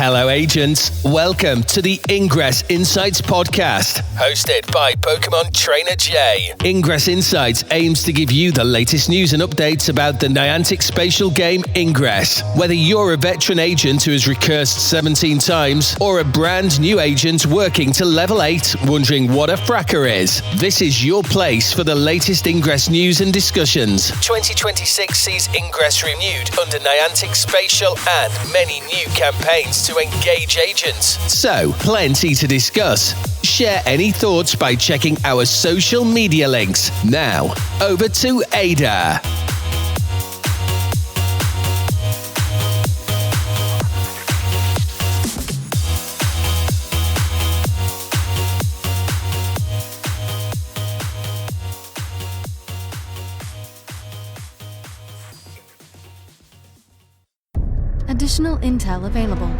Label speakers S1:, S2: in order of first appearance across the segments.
S1: Hello, agents. Welcome to the Ingress Insights podcast, hosted by PkmnTrainerJ. Ingress Insights aims to give you the latest news and updates about the Niantic Spatial game Ingress. Whether you're a veteran agent who has recursed 17 times or a brand new agent working to level 8, wondering what a fracker is, this is your place for the latest Ingress news and discussions. 2026 sees Ingress renewed under Niantic Spatial and many new campaigns to engage agents. So, plenty to discuss. Share any thoughts by checking our social media links. Now, over to Ada.
S2: Additional intel available.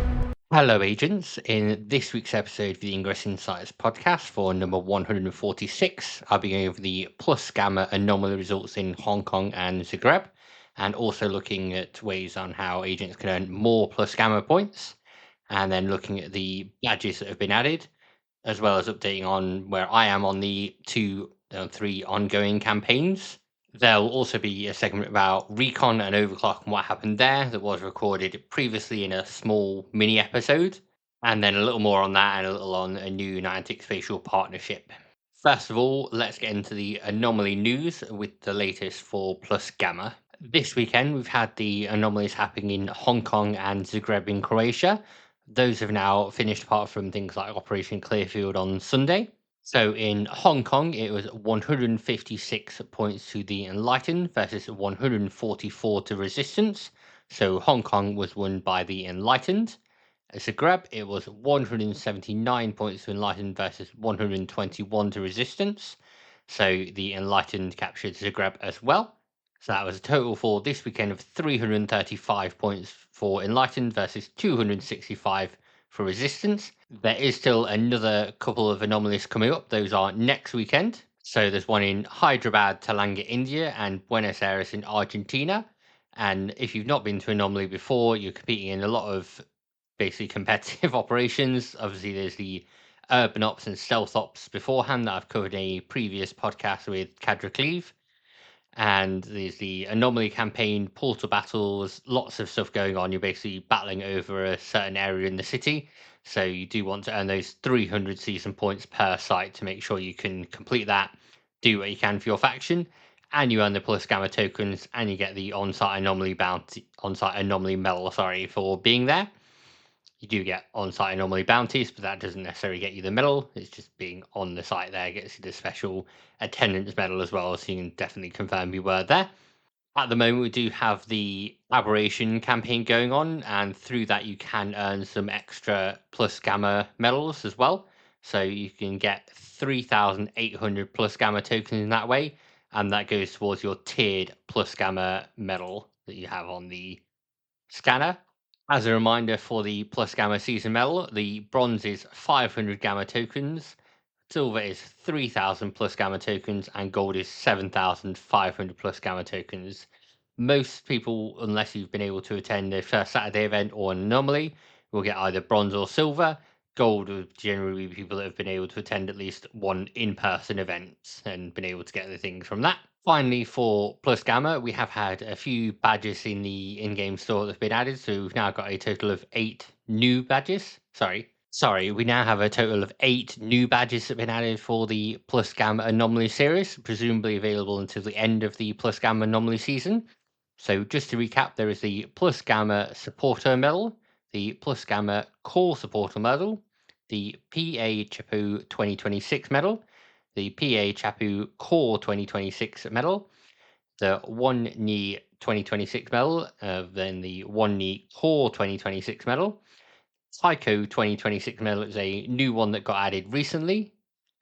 S3: Hello, agents. In this week's episode of the Ingress Insights podcast for number 146, I'll be going over the plus Gamma Anomaly results in Hong Kong and Zagreb, and also looking at ways on how agents can earn more plus Gamma points, and then looking at the badges that have been added, as well as updating on where I am on the 3 ongoing campaigns. There'll also be a segment about Recon and Overclock and what happened there that was recorded previously in a small mini episode, and then a little more on that and a little on a new Niantic Spatial partnership. First of all, let's get into the anomaly news with the latest for Plus Gamma. This weekend, we've had the anomalies happening in Hong Kong and Zagreb in Croatia. Those have now finished apart from things like Operation Clearfield on Sunday. So in Hong Kong, it was 156 points to the Enlightened versus 144 to Resistance. So Hong Kong was won by the Enlightened. At Zagreb, it was 179 points to Enlightened versus 121 to Resistance. So the Enlightened captured Zagreb as well. So that was a total for this weekend of 335 points for Enlightened versus 265 for Resistance. There is still another couple of anomalies coming up. Those are next weekend. So there's one in Hyderabad, Telangana, India, and Buenos Aires in Argentina. And if you've not been to Anomaly before, you're competing in a lot of basically competitive operations. Obviously, there's the Urban Ops and Stealth Ops beforehand that I've covered in a previous podcast with Cadra Cleve. And there's the Anomaly campaign, portal battles, lots of stuff going on. You're basically battling over a certain area in the city. So you do want to earn those 300 season points per site to make sure you can complete that, do what you can for your faction, and you earn the plus Gamma tokens, and you get the on-site anomaly medal, for being there. You do get on-site anomaly bounties, but that doesn't necessarily get you the medal. It's just being on the site there gets you the special attendance medal as well, so you can definitely confirm you were there. At the moment, we do have the Aberration campaign going on, and through that you can earn some extra plus Gamma medals as well. So you can get 3,800 plus Gamma tokens in that way, and that goes towards your tiered plus Gamma medal that you have on the scanner. As a reminder for the plus Gamma season medal, the bronze is 500 Gamma tokens, silver is 3,000 plus Gamma tokens, and gold is 7,500 plus Gamma tokens. Most people, unless you've been able to attend the first Saturday event or an anomaly, will get either bronze or silver. Gold would generally be people that have been able to attend at least one in-person event and been able to get the things from that. Finally, for Plus Gamma, we have had a few badges in the in-game store that have been added, so we've now got a total of 8 new badges. Sorry, we now have a total of 8 new badges that have been added for the Plus Gamma Anomaly series, presumably available until the end of the Plus Gamma Anomaly season. So just to recap, there is the Plus Gamma Supporter Medal, the Plus Gamma Core Supporter Medal, the PA Chapu 2026 Medal, the PA Chapu Core 2026 medal, the 1 Knee 2026 medal, then the 1 Knee Core 2026 medal. Tycho 2026 medal is a new one that got added recently,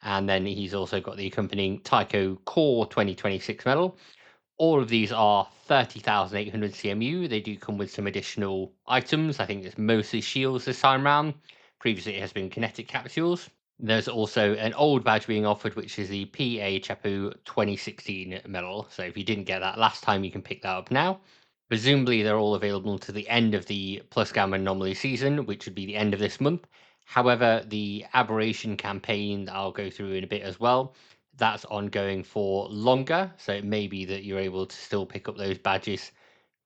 S3: and then he's also got the accompanying Tycho Core 2026 medal. All of these are 30,800 CMU. They do come with some additional items. I think it's mostly shields this time around. Previously, it has been kinetic capsules. There's also an old badge being offered, which is the PA Chapu 2016 medal. So if you didn't get that last time, you can pick that up now. Presumably, they're all available to the end of the Plus Gamma Anomaly season, which would be the end of this month. However, the Aberration campaign that I'll go through in a bit as well, that's ongoing for longer. So it may be that you're able to still pick up those badges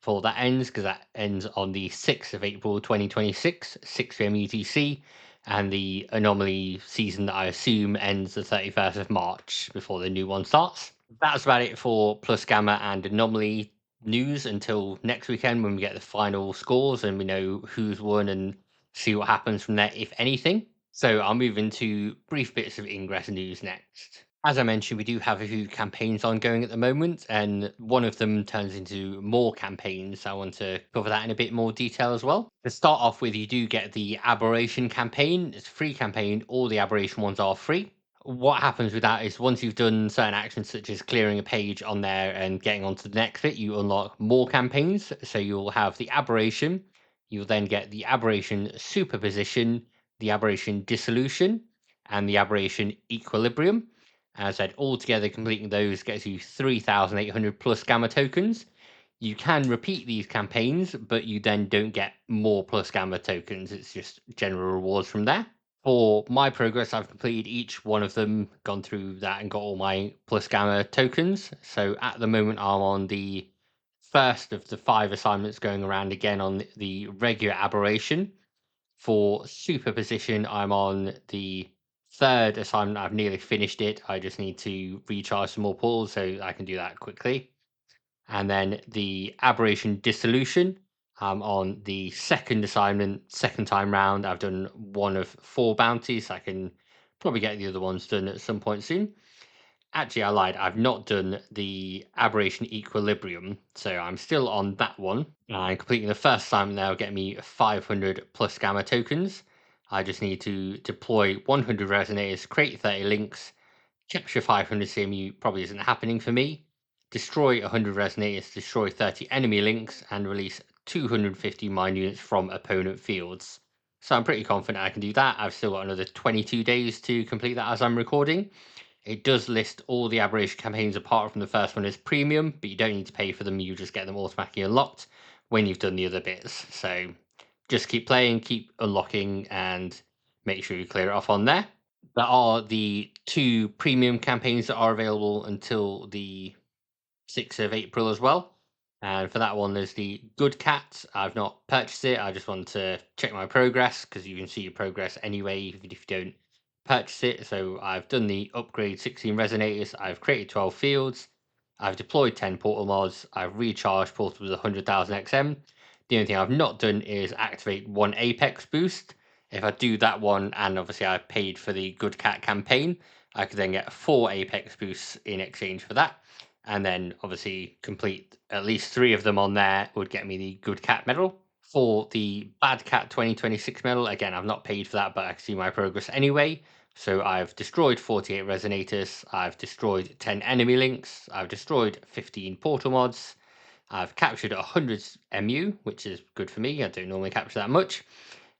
S3: for that ends, because that ends on the 6th of April 2026, 6 p.m. UTC. And the Anomaly season, I assume, ends the 31st of March before the new one starts. That's about it for Plus Gamma and Anomaly news until next weekend when we get the final scores and we know who's won and see what happens from there, if anything. So I'll move into brief bits of Ingress news next. As I mentioned, we do have a few campaigns ongoing at the moment, and one of them turns into more campaigns. I want to cover that in a bit more detail as well. To start off with, you do get the Aberration campaign. It's a free campaign. All the Aberration ones are free. What happens with that is once you've done certain actions such as clearing a page on there and getting on to the next bit, you unlock more campaigns. So you'll have the Aberration, you'll then get the Aberration Superposition, the Aberration Dissolution, and the Aberration Equilibrium. As I said, altogether completing those gets you 3,800 plus Gamma tokens. You can repeat these campaigns, but you then don't get more plus Gamma tokens. It's just general rewards from there. For my progress, I've completed each one of them, gone through that and got all my plus Gamma tokens. So at the moment, I'm on the first of the 5 assignments going around again on the regular Aberration. For Superposition, I'm on the 3rd assignment. I've nearly finished it. I just need to recharge some more pools, so I can do that quickly. And then the Aberration Dissolution, on the 2nd assignment, 2nd time round. I've done one of 4 bounties. I can probably get the other ones done at some point soon. Actually, I lied. I've not done the Aberration Equilibrium, so I'm still on that one. And completing the first assignment now will get me 500 plus Gamma tokens. I just need to deploy 100 resonators, create 30 links, capture 500 CMU probably isn't happening for me. Destroy 100 resonators, destroy 30 enemy links, and release 250 mine units from opponent fields. So I'm pretty confident I can do that. I've still got another 22 days to complete that as I'm recording. It does list all the Aberration campaigns apart from the first one as premium, but you don't need to pay for them. You just get them automatically unlocked when you've done the other bits. So just keep playing, keep unlocking, and make sure you clear it off on there. There are the 2 premium campaigns that are available until the 6th of April as well. And for that one, there's the Good Cat. I've not purchased it. I just want to check my progress because you can see your progress anyway, even if you don't purchase it. So I've done the upgrade 16 resonators. I've created 12 fields. I've deployed 10 portal mods. I've recharged portals with 100,000 XM. The only thing I've not done is activate 1 Apex boost. If I do that one, and obviously I paid for the Good Cat campaign, I could then get 4 Apex boosts in exchange for that. And then obviously complete at least 3 of them on there would get me the Good Cat medal. For the Bad Cat 2026 medal, again, I've not paid for that, but I can see my progress anyway. So I've destroyed 48 resonators, I've destroyed 10 enemy links, I've destroyed 15 portal mods, I've captured 100 MU, which is good for me. I don't normally capture that much.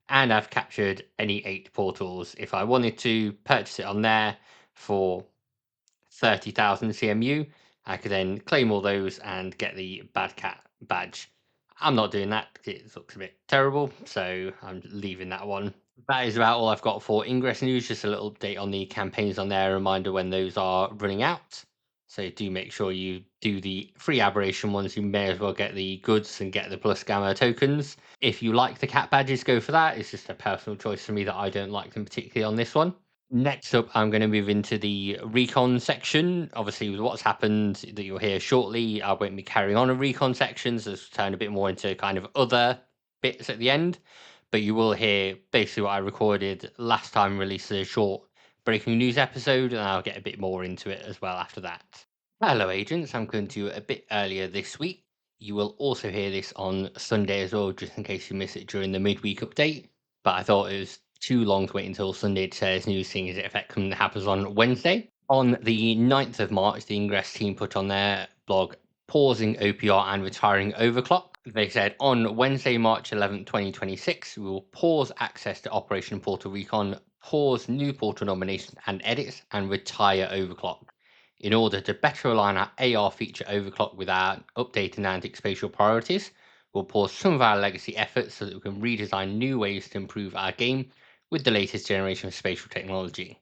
S3: And I've captured any 8 portals. If I wanted to purchase it on there for 30,000 CMU, I could then claim all those and get the Bad Cat badge. I'm not doing that because it looks a bit terrible, so I'm leaving that one. That is about all I've got for Ingress news. Just a little update on the campaigns on there, a reminder when those are running out. So do make sure you do the free Aberration ones. You may as well get the goods and get the plus Gamma tokens. If you like the cat badges, go for that. It's just a personal choice for me that I don't like them particularly on this one. Next up, I'm going to move into the recon section. Obviously, with what's happened that you'll hear shortly, I won't be carrying on a recon sections. Let's turn a bit more into kind of other bits at the end. But you will hear basically what I recorded last time, released a short breaking news episode, and I'll get a bit more into it as well after that. Hello, agents. I'm coming to you a bit earlier this week. You will also hear this on Sunday as well, just in case you miss it during the midweek update. But I thought it was too long to wait until Sunday to share this news, seeing as it effectively happens on Wednesday. On the 9th of March, the Ingress team put on their blog pausing OPR and retiring Overclock. They said on Wednesday, March 11, 2026, we will pause access to Operation Portal Recon, pause new portal nominations and edits, and retire Overclock. In order to better align our AR feature overclock with our updated Niantic Spatial priorities, we'll pause some of our legacy efforts so that we can redesign new ways to improve our game with the latest generation of spatial technology.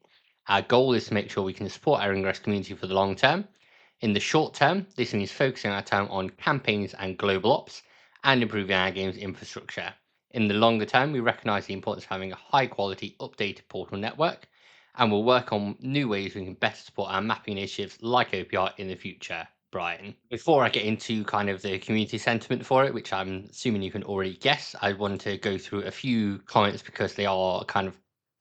S3: Our goal is to make sure we can support our Ingress community for the long term. In the short term, this means focusing our time on campaigns and global ops and improving our game's infrastructure. In the longer term, we recognise the importance of having a high quality, updated portal network, and we'll work on new ways we can better support our mapping initiatives like OPR in the future. Brian, before I get into kind of the community sentiment for it, which I'm assuming you can already guess, I want to go through a few comments because they are kind of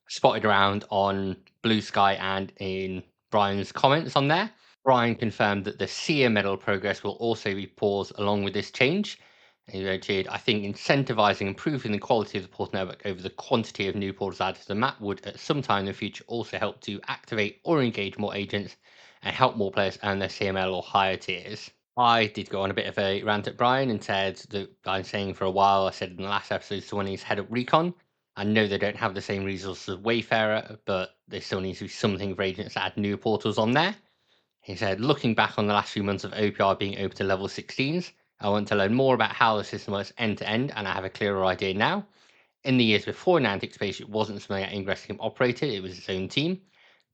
S3: spotted around on Blue Sky and in Brian's comments on there. Brian confirmed that the SEER medal progress will also be paused along with this change. He noted, I think incentivizing improving the quality of the portal network over the quantity of new portals added to the map would at some time in the future also help to activate or engage more agents and help more players earn their CML or higher tiers. I did go on a bit of a rant at Brian and said that I'm saying for a while, I said in the last episode, someone needs head up Recon. I know they don't have the same resources as Wayfarer, but there still needs to be something for agents to add new portals on there. He said, looking back on the last few months of OPR being open to level 16s, I want to learn more about how the system works end to end, and I have a clearer idea now. In the years before Niantic Spatial, it wasn't something that Ingress team operated, it was its own team.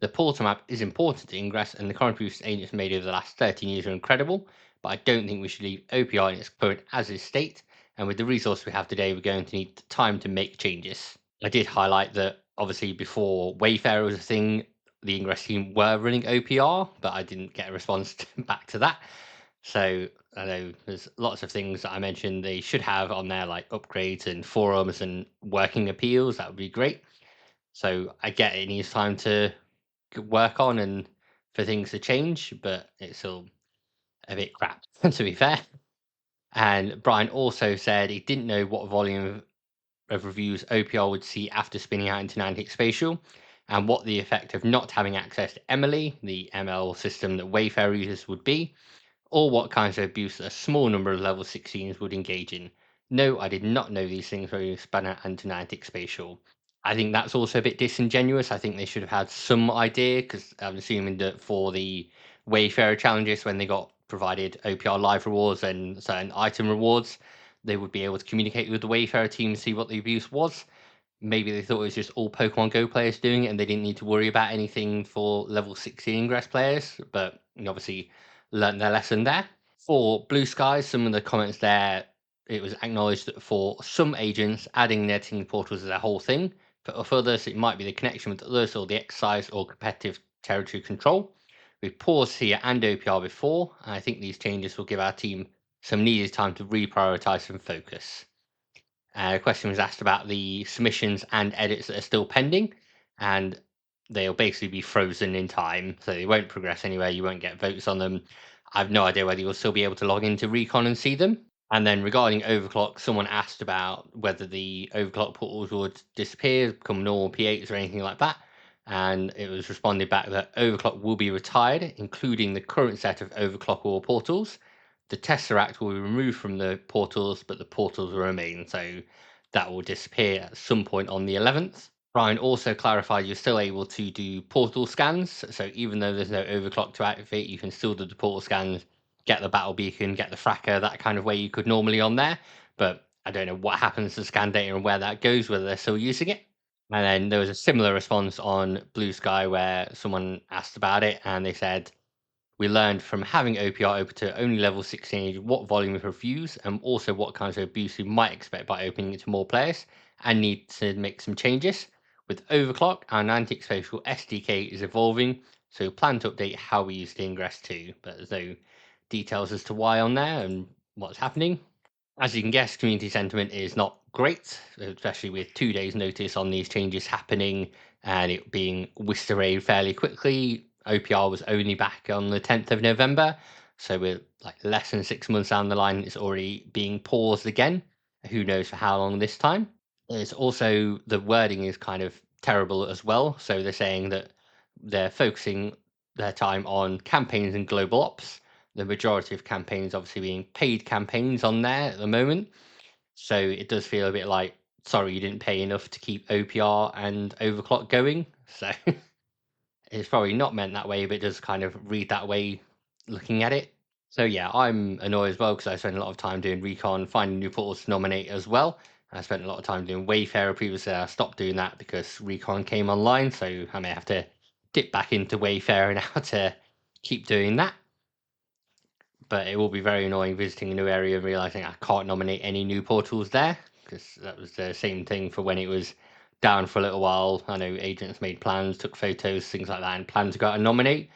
S3: The portal map is important to Ingress, and the contributions agents made over the last 13 years are incredible, but I don't think we should leave OPR in its current as is state, and with the resource we have today, we're going to need time to make changes. I did highlight that obviously before Wayfarer was a thing, the Ingress team were running OPR, but I didn't get a response back to that. So I know there's lots of things that I mentioned they should have on there, like upgrades and forums and working appeals. That would be great. So I get it needs time to work on and for things to change, but it's still a bit crap, to be fair. And Brian also said he didn't know what volume of reviews OPR would see after spinning out into Niantic Spatial, and what the effect of not having access to Emily, the ML system that Wayfarer users, would be, or what kinds of abuse a small number of level 16s would engage in. No, I did not know these things when we spun out into Niantic Spatial. I think that's also a bit disingenuous. I think they should have had some idea, because I'm assuming that for the Wayfarer challenges, when they got provided OPR live rewards and certain item rewards, they would be able to communicate with the Wayfarer team and see what the abuse was. Maybe they thought it was just all Pokemon Go players doing it and they didn't need to worry about anything for level 16 Ingress players, but obviously learned their lesson there. For Blue Skies, some of the comments there, it was acknowledged that for some agents, adding their team portals is a whole thing. For others, it might be the connection with others or the exercise or competitive territory control. We've paused here and OPR before, and I think these changes will give our team some needed time to reprioritize and focus. A question was asked about the submissions and edits that are still pending, and they'll basically be frozen in time, so they won't progress anywhere. You won't get votes on them. I've no idea whether you'll still be able to log into Recon and see them. And then regarding Overclock, someone asked about whether the Overclock portals would disappear, become normal P8s or anything like that. And it was responded back that Overclock will be retired, including the current set of Overclockable portals. The Tesseract will be removed from the portals, but the portals will remain. So that will disappear at some point on the 11th. Brian also clarified you're still able to do portal scans. So even though there's no overclock to activate, you can still do the portal scans, get the battle beacon, get the fracker, that kind of way you could normally on there. But I don't know what happens to scan data and where that goes, whether they're still using it. And then there was a similar response on Blue Sky where someone asked about it and they said, we learned from having OPR open to only level 16 what volume of reviews and also what kinds of abuse we might expect by opening it to more players and need to make some changes. With Overclock, our Niantic Spatial SDK is evolving, so we plan to update how we use the Ingress too, but there's no details as to why on there and what's happening. As you can guess, community sentiment is not great, especially with 2 days' notice on these changes happening and it being whisked away fairly quickly. OPR was only back on the 10th of November, so we're like less than 6 months down the line, it's already being paused again. Who knows for how long this time? It's also, the wording is kind of terrible as well. So they're saying that they're focusing their time on campaigns and global ops. The majority of campaigns obviously being paid campaigns on there at the moment. So it does feel a bit like, sorry, you didn't pay enough to keep OPR and Overclock going. So It's probably not meant that way, but it does kind of read that way looking at it. So yeah, I'm annoyed as well because I spent a lot of time doing recon, finding new portals to nominate as well. I spent a lot of time doing Wayfarer previously. I stopped doing that because recon came online, so I may have to dip back into Wayfarer now to keep doing that. But it will be very annoying visiting a new area and realizing I can't nominate any new portals there, because that was the same thing for when it was down for a little while. I know agents made plans, took photos, things like that, and planned to go out and nominate.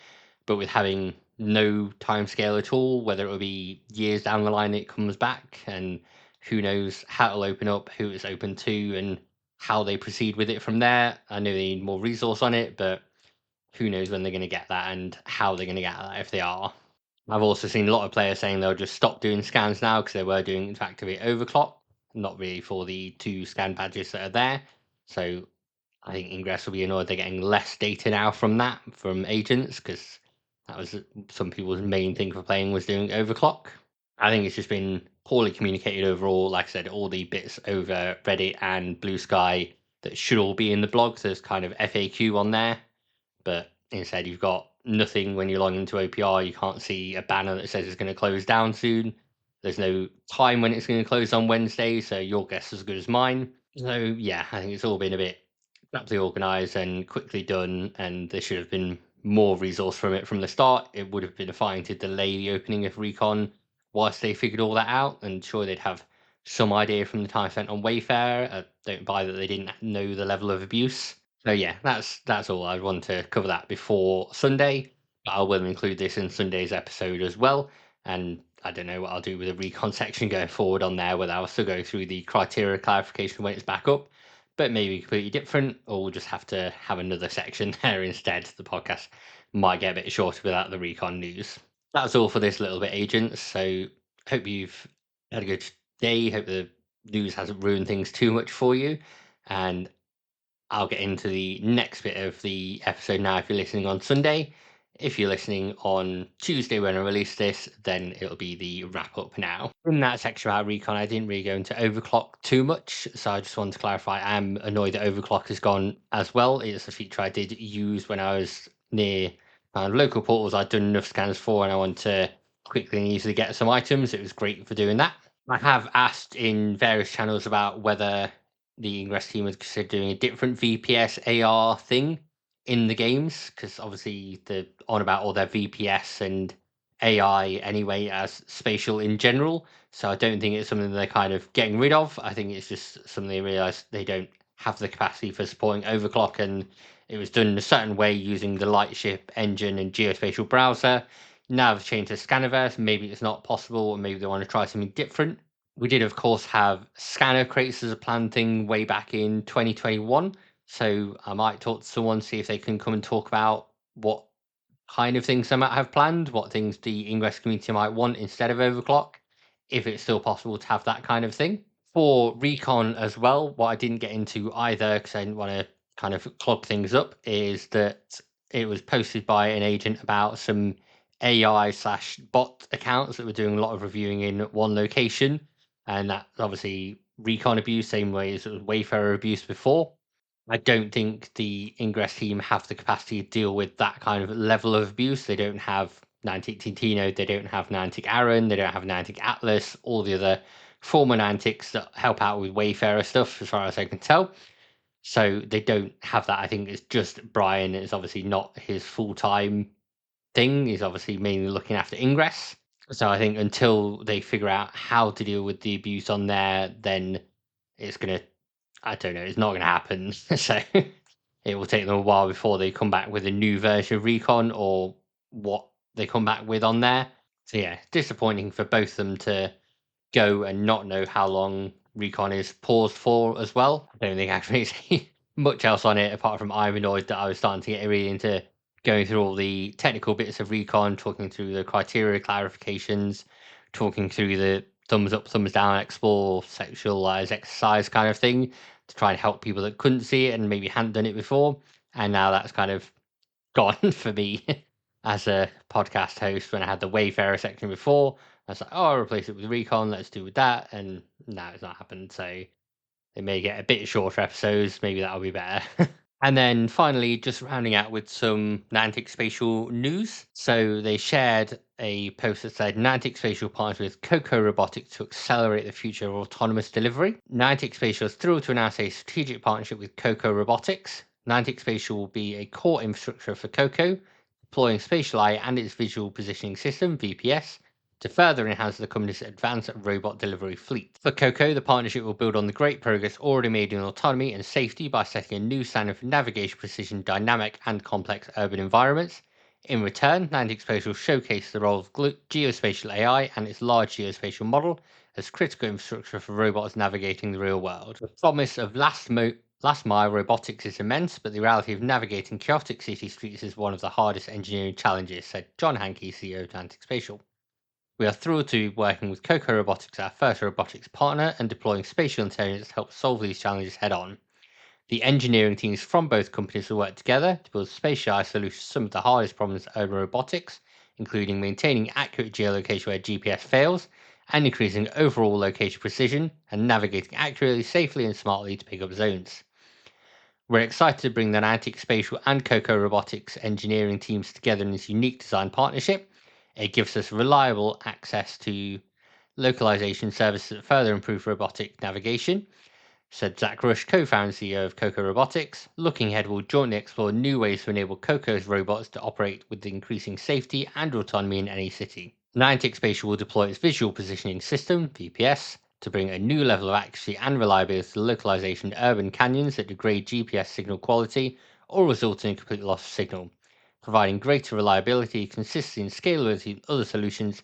S3: But with having no timescale at all, whether it will be years down the line it comes back, and who knows how it'll open up, who it's open to, and how they proceed with it from there. I know they need more resource on it, but who knows when they're going to get that and how they're going to get that if they are. I've also seen a lot of players saying they'll just stop doing scans now because they were doing to activate Overclock, not really for the 2 scan badges that are there. So I think Ingress will be annoyed they're getting less data now from that, from agents, because that was some people's main thing for playing was doing Overclock. I think it's just been poorly communicated overall. Like I said, all the bits over Reddit and Blue Sky that should all be in the blog. So there's kind of FAQ on there, but instead you've got nothing when you log into OPR. You can't see a banner that says it's going to close down soon. There's no time when it's going to close on Wednesday, so your guess is as good as mine. So yeah, I think it's all been a bit rapidly organised and quickly done, and there should have been more resource from it from the start. It would have been fine to delay the opening of Recon whilst they figured all that out, and sure they'd have some idea from the time spent on Wayfair. I don't buy that they didn't know the level of abuse. So yeah, that's all. I want to cover that before Sunday. But I will include this in Sunday's episode as well. And I don't know what I'll do with the recon section going forward on there, whether I'll still go through the criteria clarification when it's back up, but maybe completely different, or we'll just have to have another section there instead. The podcast might get a bit shorter without the recon news. That's all for this little bit, agents. So hope you've had a good day. Hope the news hasn't ruined things too much for you. And I'll get into the next bit of the episode now if you're listening on Sunday. If you're listening on Tuesday when I release this, then it'll be the wrap up now. In that section about Recon, I didn't really go into Overclock too much, so I just wanted to clarify I am annoyed that Overclock has gone as well. It's a feature I did use when I was near local portals I'd done enough scans for, and I want to quickly and easily get some items. It was great for doing that. I have asked in various channels about whether the Ingress team would consider doing a different VPS AR thing in the games, because obviously they're on about all their VPS and AI anyway as spatial in general. So I don't think it's something they're kind of getting rid of. I think it's just something they realise they don't have the capacity for supporting overclock, and it was done in a certain way using the Lightship engine and geospatial browser. Now they've changed to Scannerverse. Maybe it's not possible, or maybe they want to try something different. We did, of course, have scanner crates as a planned thing way back in 2021. So I might talk to someone, see if they can come and talk about what kind of things they might have planned, what things the Ingress community might want instead of Overclock, if it's still possible to have that kind of thing. For Recon as well, what I didn't get into either, because I didn't want to kind of clog things up, is that it was posted by an agent about some AI/bot accounts that were doing a lot of reviewing in one location. And that's obviously Recon abuse, same way as it was Wayfarer abuse before. I don't think the Ingress team have the capacity to deal with that kind of level of abuse. They don't have Niantic Tintino, they don't have Niantic Aaron, they don't have Niantic Atlas, all the other former Niantics that help out with Wayfarer stuff, as far as I can tell. So they don't have that. I think it's just Brian. It's obviously not his full time thing. He's obviously mainly looking after Ingress. So I think until they figure out how to deal with the abuse on there, then it's gonna, I don't know, it's not gonna happen. So it will take them a while before they come back with a new version of Recon or what they come back with on there. So yeah, disappointing for both of them to go and not know how long Recon is paused for as well. I don't think actually see much else on it apart from I'm annoyed that I was starting to get really into going through all the technical bits of Recon, talking through the criteria clarifications, talking through the thumbs up, thumbs down, explore, sexualized exercise kind of thing to try and help people that couldn't see it and maybe hadn't done it before. And now that's kind of gone for me as a podcast host. When I had the Wayfarer section before, I was like, oh, I'll replace it with Recon, let's do with that. And now it's not happened. So they may get a bit shorter episodes. Maybe that'll be better. And then finally, just rounding out with some Niantic Spatial news. So they shared a post that said Niantic Spatial partners with Coco Robotics to accelerate the future of autonomous delivery. Niantic Spatial is thrilled to announce a strategic partnership with Coco Robotics. Niantic Spatial will be a core infrastructure for Coco, deploying Spatial Eye and its visual positioning system, VPS, to further enhance the company's advanced robot delivery fleet. For Coco, the partnership will build on the great progress already made in autonomy and safety by setting a new standard for navigation precision, dynamic and complex urban environments. In return, Niantic Spatial showcased the role of geospatial AI and its large geospatial model as critical infrastructure for robots navigating the real world. The promise of last mile robotics is immense, but the reality of navigating chaotic city streets is one of the hardest engineering challenges, said John Hankey, CEO of Niantic Spatial. We are thrilled to be working with Coco Robotics, our first robotics partner, and deploying spatial intelligence to help solve these challenges head on. The engineering teams from both companies will work together to build spatial AI solutions to some of the hardest problems in urban robotics, including maintaining accurate geolocation where GPS fails, and increasing overall location precision, and navigating accurately, safely, and smartly to pick up zones. We're excited to bring the Niantic Spatial and Coco Robotics engineering teams together in this unique design partnership. It gives us reliable access to localization services that further improve robotic navigation, said Zach Rush, co-founder and CEO of Coco Robotics. Looking ahead, we'll jointly explore new ways to enable Coco's robots to operate with increasing safety and autonomy in any city. Niantic Spatial will deploy its visual positioning system, VPS, to bring a new level of accuracy and reliability to localization in urban canyons that degrade GPS signal quality or result in a complete loss of signal. Providing greater reliability, consistency, and scalability than other solutions,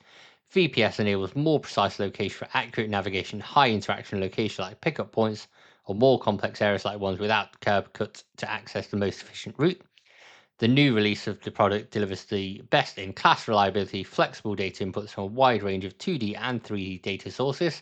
S3: VPS enables more precise location for accurate navigation, high interaction location like pickup points, or more complex areas like ones without curb cuts to access the most efficient route. The new release of the product delivers the best-in-class reliability, flexible data inputs from a wide range of 2D and 3D data sources,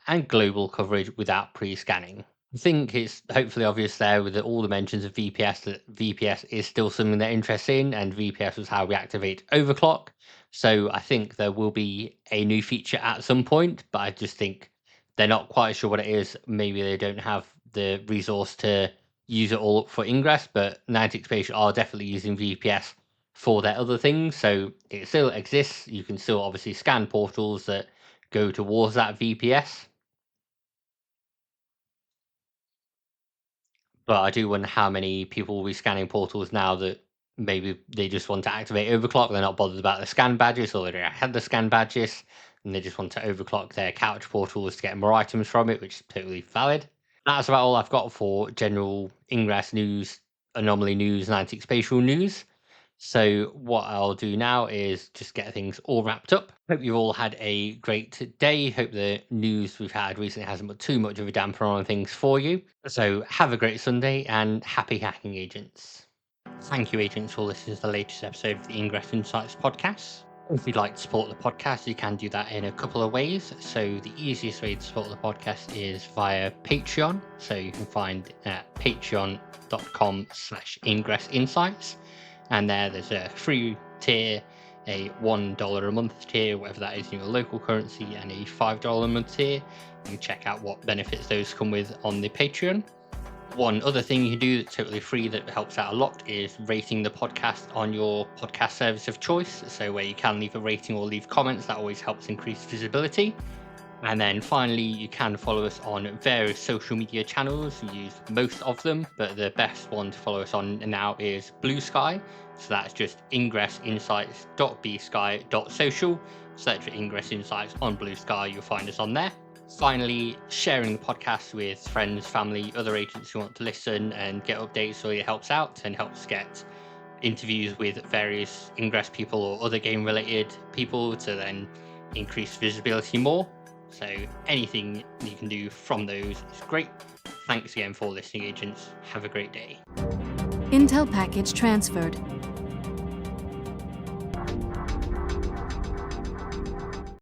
S3: and global coverage without pre-scanning. I think it's hopefully obvious there with all the mentions of VPS that VPS is still something they're interested in, and VPS was how we activate Overclock. So I think there will be a new feature at some point, but I just think they're not quite sure what it is. Maybe they don't have the resource to use it all up for Ingress, but Niantic Spatial are definitely using VPS for their other things. So it still exists. You can still obviously scan portals that go towards that VPS. But I do wonder how many people will be scanning portals now that maybe they just want to activate Overclock. They're not bothered about the scan badges, or they already had the scan badges, and they just want to overclock their couch portals to get more items from it, which is totally valid. That's about all I've got for general Ingress news, anomaly news, and Niantic Spatial news. So what I'll do now is just get things all wrapped up. Hope you've all had a great day. Hope the news we've had recently hasn't put too much of a damper on things for you. So have a great Sunday and happy hacking, agents. Thank you, agents, for listening to the latest episode of the Ingress Insights podcast. If you'd like to support the podcast, you can do that in a couple of ways. So the easiest way to support the podcast is via Patreon. So you can find at patreon.com/Ingress Insights. And there's a free tier, a $1 a month tier, whatever that is in your local currency, and a $5 a month tier. You can check out what benefits those come with on the Patreon. One other thing you can do that's totally free that helps out a lot is rating the podcast on your podcast service of choice. So where you can leave a rating or leave comments, that always helps increase visibility. And then finally, you can follow us on various social media channels. We use most of them, but the best one to follow us on now is Blue Sky. So that's just ingressinsights.bsky.social. Search for Ingress Insights on Blue Sky, you'll find us on there. Finally, sharing the podcast with friends, family, other agents who want to listen and get updates really helps out and helps get interviews with various Ingress people or other game-related people to then increase visibility more. So anything you can do from those is great. Thanks again for listening, agents. Have a great day.
S2: Intel package transferred.